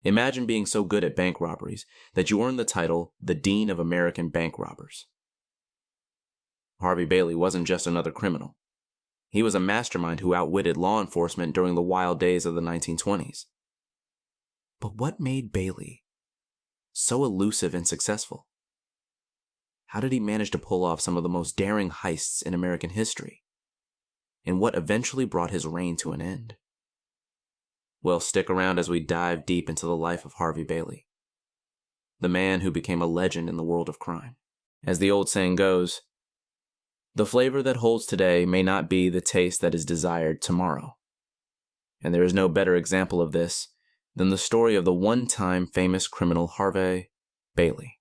Imagine being so good at bank robberies that you earn the title the Dean of American Bank Robbers. Harvey Bailey wasn't just another criminal. He was a mastermind who outwitted law enforcement during the wild days of the 1920s. But what made Bailey so elusive and successful? How did he manage to pull off some of the most daring heists in American history? And what eventually brought his reign to an end? Well, stick around as we dive deep into the life of Harvey Bailey, the man who became a legend in the world of crime. As the old saying goes, the flavor that holds today may not be the taste that is desired tomorrow. And there is no better example of this than the story of the one-time famous criminal Harvey Bailey,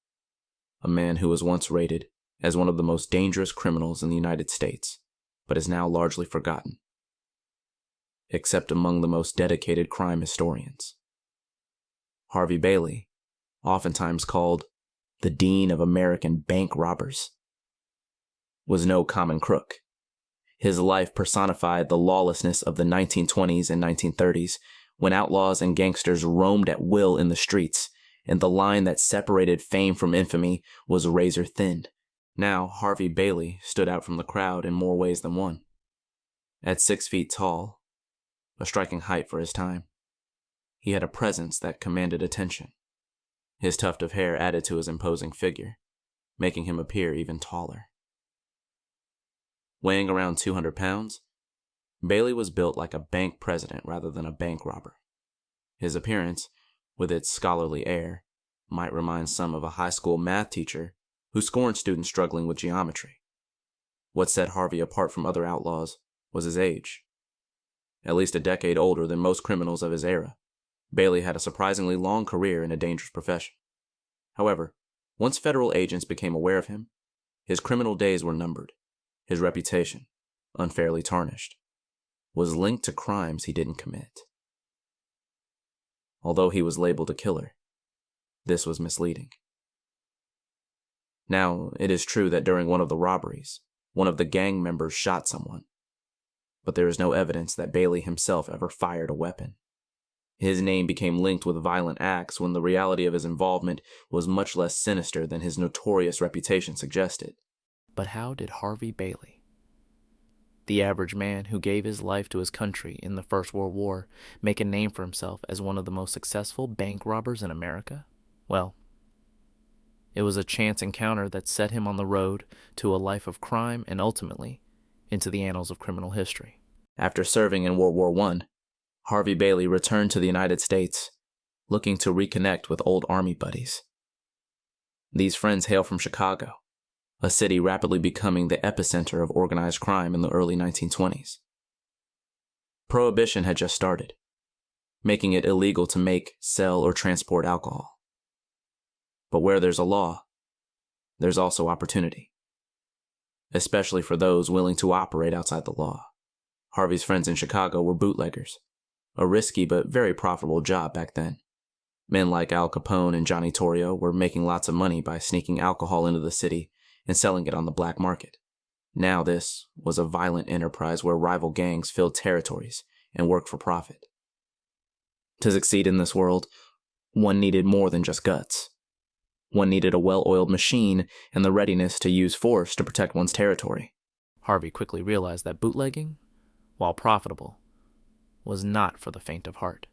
a man who was once rated as one of the most dangerous criminals in the United States, but is now largely forgotten, except among the most dedicated crime historians. Harvey Bailey, oftentimes called the Dean of American Bank Robbers, was no common crook. His life personified the lawlessness of the 1920s and 1930s, when outlaws and gangsters roamed at will in the streets, and the line that separated fame from infamy was razor thin. Now, Harvey Bailey stood out from the crowd in more ways than one. At 6 feet tall, a striking height for his time, he had a presence that commanded attention. His tuft of hair added to his imposing figure, making him appear even taller. Weighing around 200 pounds, Bailey was built like a bank president rather than a bank robber. His appearance, with its scholarly air, might remind some of a high school math teacher who scorned students struggling with geometry. What set Harvey apart from other outlaws was his age. At least a decade older than most criminals of his era, Bailey had a surprisingly long career in a dangerous profession. However, once federal agents became aware of him, his criminal days were numbered. His reputation, unfairly tarnished, was linked to crimes he didn't commit. Although he was labeled a killer, this was misleading. Now, it is true that during one of the robberies, one of the gang members shot someone, but there is no evidence that Bailey himself ever fired a weapon. His name became linked with violent acts when the reality of his involvement was much less sinister than his notorious reputation suggested. But how did Harvey Bailey, the average man who gave his life to his country in the First World War, make a name for himself as one of the most successful bank robbers in America? Well, it was a chance encounter that set him on the road to a life of crime and ultimately into the annals of criminal history. After serving in World War I, Harvey Bailey returned to the United States, looking to reconnect with old Army buddies. These friends hail from Chicago, a city rapidly becoming the epicenter of organized crime in the early 1920s. Prohibition had just started, making it illegal to make, sell, or transport alcohol. But where there's a law, there's also opportunity, especially for those willing to operate outside the law. Harvey's friends in Chicago were bootleggers, a risky but very profitable job back then. Men like Al Capone and Johnny Torrio were making lots of money by sneaking alcohol into the city and selling it on the black market. Now this was a violent enterprise where rival gangs filled territories and worked for profit. To succeed in this world, one needed more than just guts. One needed a well-oiled machine and the readiness to use force to protect one's territory. Harvey quickly realized that bootlegging, while profitable, was not for the faint of heart.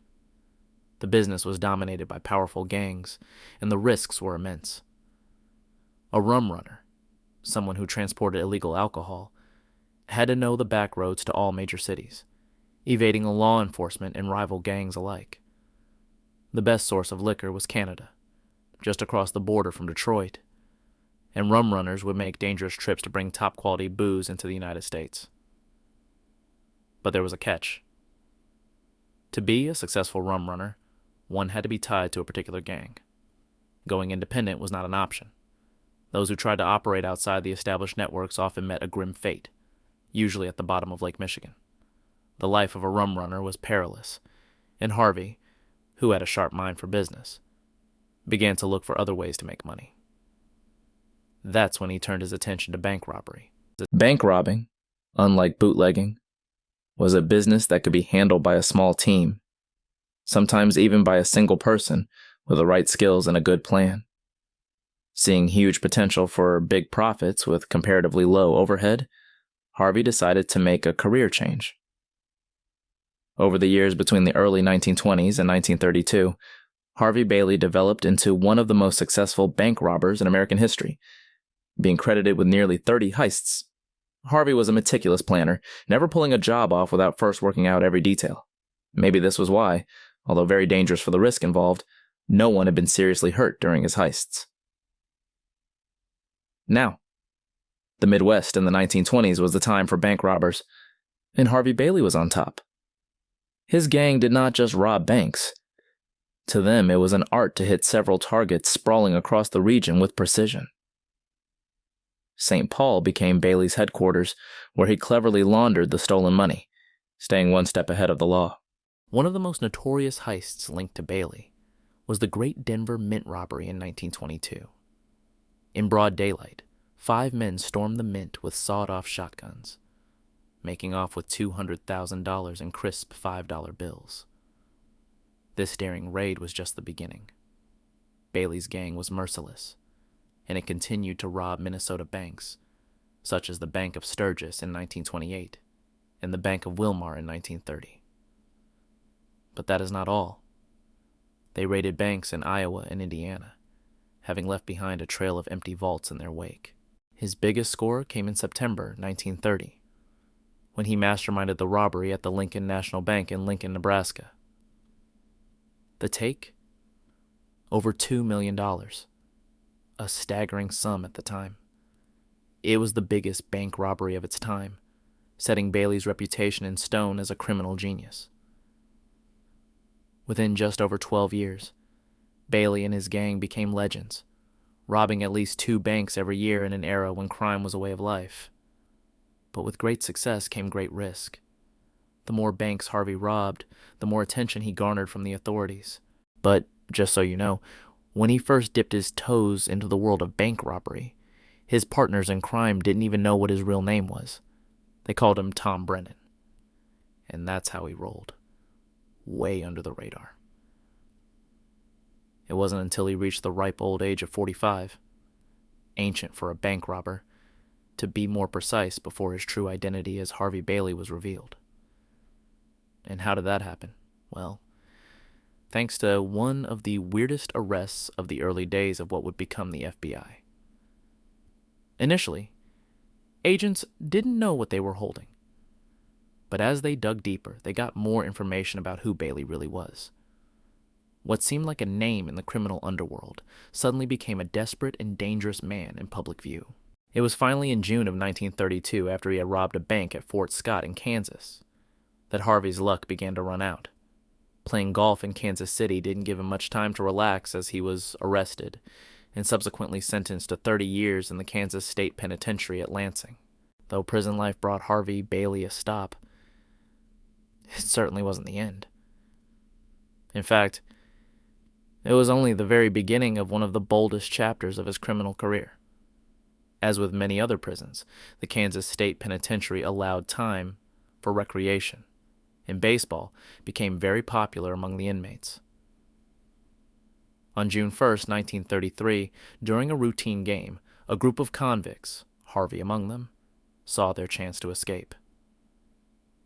The business was dominated by powerful gangs, and the risks were immense. A rum runner, someone who transported illegal alcohol, had to know the back roads to all major cities, evading law enforcement and rival gangs alike. The best source of liquor was Canada, just across the border from Detroit, and rum runners would make dangerous trips to bring top-quality booze into the United States. But there was a catch. To be a successful rum runner, one had to be tied to a particular gang. Going independent was not an option. Those who tried to operate outside the established networks often met a grim fate, usually at the bottom of Lake Michigan. The life of a rum runner was perilous, and Harvey, who had a sharp mind for business, began to look for other ways to make money. That's when he turned his attention to bank robbery. Bank robbing, unlike bootlegging, was a business that could be handled by a small team sometimes even by a single person with the right skills and a good plan. Seeing huge potential for big profits with comparatively low overhead, Harvey decided to make a career change. Over the years between the early 1920s and 1932, Harvey Bailey developed into one of the most successful bank robbers in American history, being credited with nearly 30 heists. Harvey was a meticulous planner, never pulling a job off without first working out every detail. Maybe this was why, although very dangerous for the risk involved, no one had been seriously hurt during his heists. Now, the Midwest in the 1920s was the time for bank robbers, and Harvey Bailey was on top. His gang did not just rob banks. To them, it was an art to hit several targets sprawling across the region with precision. St. Paul became Bailey's headquarters, where he cleverly laundered the stolen money, staying one step ahead of the law. One of the most notorious heists linked to Bailey was the Great Denver Mint robbery in 1922. In broad daylight, 5 men stormed the mint with sawed-off shotguns, making off with $200,000 in crisp $5 bills. This daring raid was just the beginning. Bailey's gang was merciless, and it continued to rob Minnesota banks, such as the Bank of Sturgis in 1928 and the Bank of Wilmar in 1930. But that is not all. They raided banks in Iowa and Indiana, having left behind a trail of empty vaults in their wake. His biggest score came in September 1930, when he masterminded the robbery at the Lincoln National Bank in Lincoln, Nebraska. The take? Over $2 million, a staggering sum at the time. It was the biggest bank robbery of its time, setting Bailey's reputation in stone as a criminal genius. Within just over 12 years, Bailey and his gang became legends, robbing at least 2 banks every year in an era when crime was a way of life. But with great success came great risk. The more banks Harvey robbed, the more attention he garnered from the authorities. But, just so you know, when he first dipped his toes into the world of bank robbery, his partners in crime didn't even know what his real name was. They called him Tom Brennan. And that's how he rolled. Way under the radar. It wasn't until he reached the ripe old age of 45, ancient for a bank robber, to be more precise, before his true identity as Harvey Bailey was revealed. And how did that happen? Well, thanks to one of the weirdest arrests of the early days of what would become the FBI. Initially, agents didn't know what they were holding. But as they dug deeper, they got more information about who Bailey really was. What seemed like a name in the criminal underworld suddenly became a desperate and dangerous man in public view. It was finally in June of 1932, after he had robbed a bank at Fort Scott in Kansas, that Harvey's luck began to run out. Playing golf in Kansas City didn't give him much time to relax, as he was arrested and subsequently sentenced to 30 years in the Kansas State Penitentiary at Lansing. Though prison life brought Harvey Bailey a stop, it certainly wasn't the end. In fact, it was only the very beginning of one of the boldest chapters of his criminal career. As with many other prisons, the Kansas State Penitentiary allowed time for recreation, and baseball became very popular among the inmates. On June 1st, 1933, during a routine game, a group of convicts, Harvey among them, saw their chance to escape.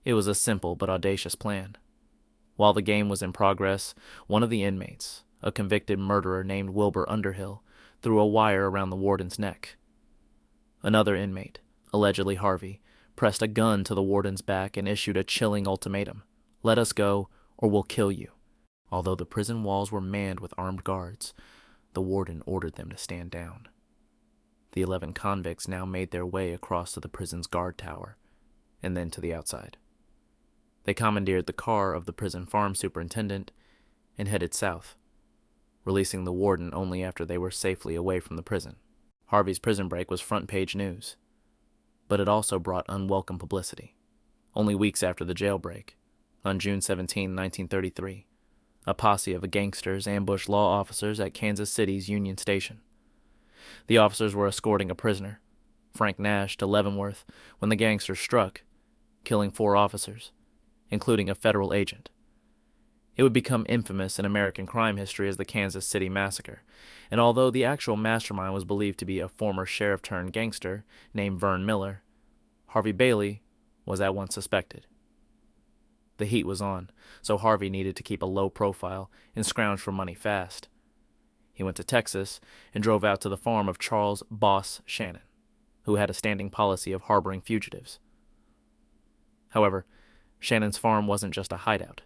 It was a simple but audacious plan. While the game was in progress, one of the inmates, a convicted murderer named Wilbur Underhill, threw a wire around the warden's neck. Another inmate, allegedly Harvey, pressed a gun to the warden's back and issued a chilling ultimatum: "Let us go, or we'll kill you." Although the prison walls were manned with armed guards, the warden ordered them to stand down. The 11 convicts now made their way across to the prison's guard tower, and then to the outside. They commandeered the car of the prison farm superintendent and headed south, releasing the warden only after they were safely away from the prison. Harvey's prison break was front-page news, but it also brought unwelcome publicity. Only weeks after the jailbreak, on June 17, 1933, a posse of gangsters ambushed law officers at Kansas City's Union Station. The officers were escorting a prisoner, Frank Nash, to Leavenworth when the gangsters struck, killing 4 officers, including a federal agent. It would become infamous in American crime history as the Kansas City Massacre, and although the actual mastermind was believed to be a former sheriff-turned-gangster named Vern Miller, Harvey Bailey was at once suspected. The heat was on, so Harvey needed to keep a low profile and scrounge for money fast. He went to Texas and drove out to the farm of Charles "Boss" Shannon, who had a standing policy of harboring fugitives. However, Shannon's farm wasn't just a hideout.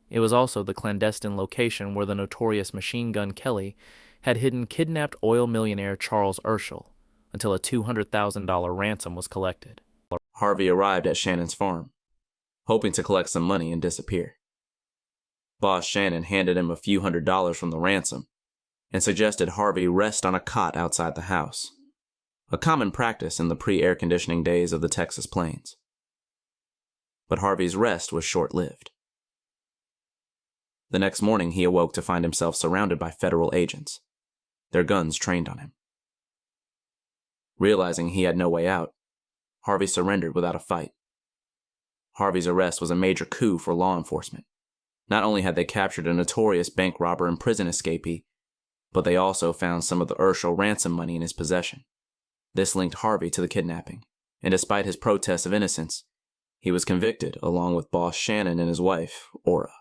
It was also the clandestine location where the notorious Machine Gun Kelly had hidden kidnapped oil millionaire Charles Urschel until a $200,000 ransom was collected. Harvey arrived at Shannon's farm, hoping to collect some money and disappear. Boss Shannon handed him a few $100s from the ransom and suggested Harvey rest on a cot outside the house, a common practice in the pre-air conditioning days of the Texas plains. But Harvey's rest was short-lived. The next morning, he awoke to find himself surrounded by federal agents, their guns trained on him. Realizing he had no way out, Harvey surrendered without a fight. Harvey's arrest was a major coup for law enforcement. Not only had they captured a notorious bank robber and prison escapee, but they also found some of the Urschel ransom money in his possession. This linked Harvey to the kidnapping, and despite his protests of innocence, he was convicted along with Boss Shannon and his wife, Ora.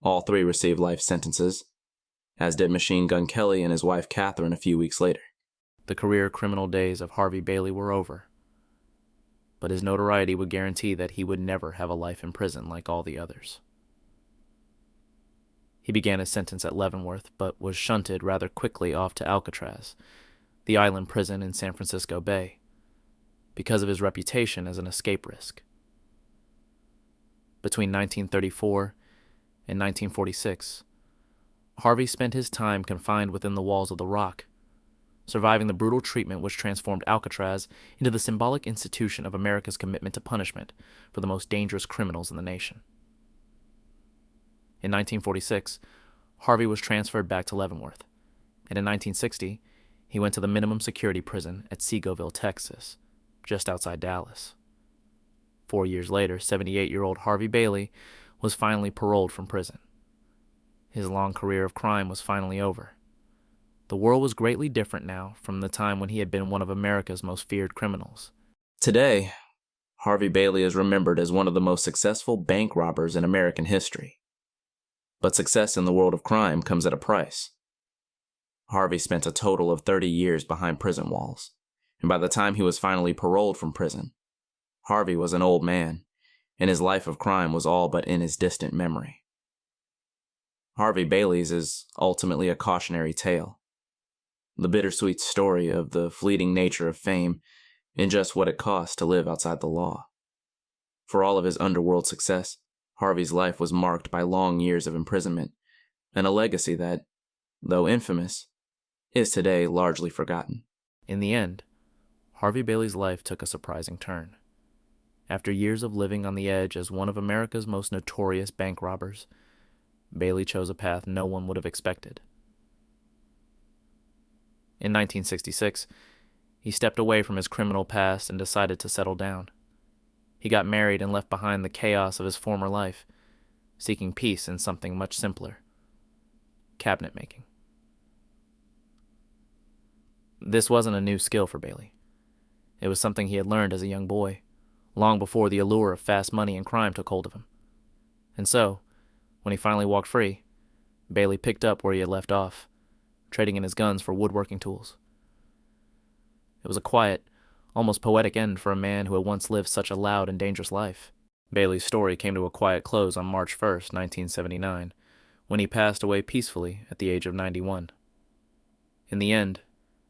All three received life sentences, as did Machine Gun Kelly and his wife Catherine a few weeks later. The career criminal days of Harvey Bailey were over, but his notoriety would guarantee that he would never have a life in prison like all the others. He began his sentence at Leavenworth, but was shunted rather quickly off to Alcatraz, the island prison in San Francisco Bay, because of his reputation as an escape risk. Between 1934 and 1946, Harvey spent his time confined within the walls of the Rock, surviving the brutal treatment which transformed Alcatraz into the symbolic institution of America's commitment to punishment for the most dangerous criminals in the nation. In 1946, Harvey was transferred back to Leavenworth, and in 1960, he went to the minimum security prison at Seagoville, Texas, just outside Dallas. 4 years later, 78-year-old Harvey Bailey was finally paroled from prison. His long career of crime was finally over. The world was greatly different now from the time when he had been one of America's most feared criminals. Today, Harvey Bailey is remembered as one of the most successful bank robbers in American history. But success in the world of crime comes at a price. Harvey spent a total of 30 years behind prison walls, and by the time he was finally paroled from prison, Harvey was an old man, and his life of crime was all but in his distant memory. Harvey Bailey's is ultimately a cautionary tale, the bittersweet story of the fleeting nature of fame and just what it costs to live outside the law. For all of his underworld success, Harvey's life was marked by long years of imprisonment and a legacy that, though infamous, is today largely forgotten. In the end, Harvey Bailey's life took a surprising turn. After years of living on the edge as one of America's most notorious bank robbers, Bailey chose a path no one would have expected. In 1966, he stepped away from his criminal past and decided to settle down. He got married and left behind the chaos of his former life, seeking peace in something much simpler: cabinet making. This wasn't a new skill for Bailey. It was something he had learned as a young boy, long before the allure of fast money and crime took hold of him. And so, when he finally walked free, Bailey picked up where he had left off, trading in his guns for woodworking tools. It was a quiet, almost poetic end for a man who had once lived such a loud and dangerous life. Bailey's story came to a quiet close on March 1st, 1979, when he passed away peacefully at the age of 91. In the end,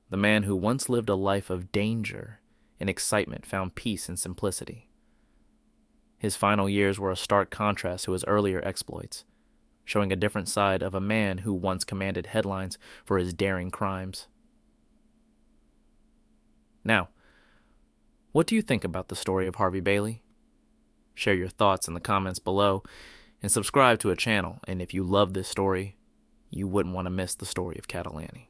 the man who once lived a life of danger and excitement found peace in simplicity. His final years were a stark contrast to his earlier exploits, showing a different side of a man who once commanded headlines for his daring crimes. Now, what do you think about the story of Harvey Bailey? Share your thoughts in the comments below, and subscribe to a channel, and if you love this story, you wouldn't want to miss the story of Catalani.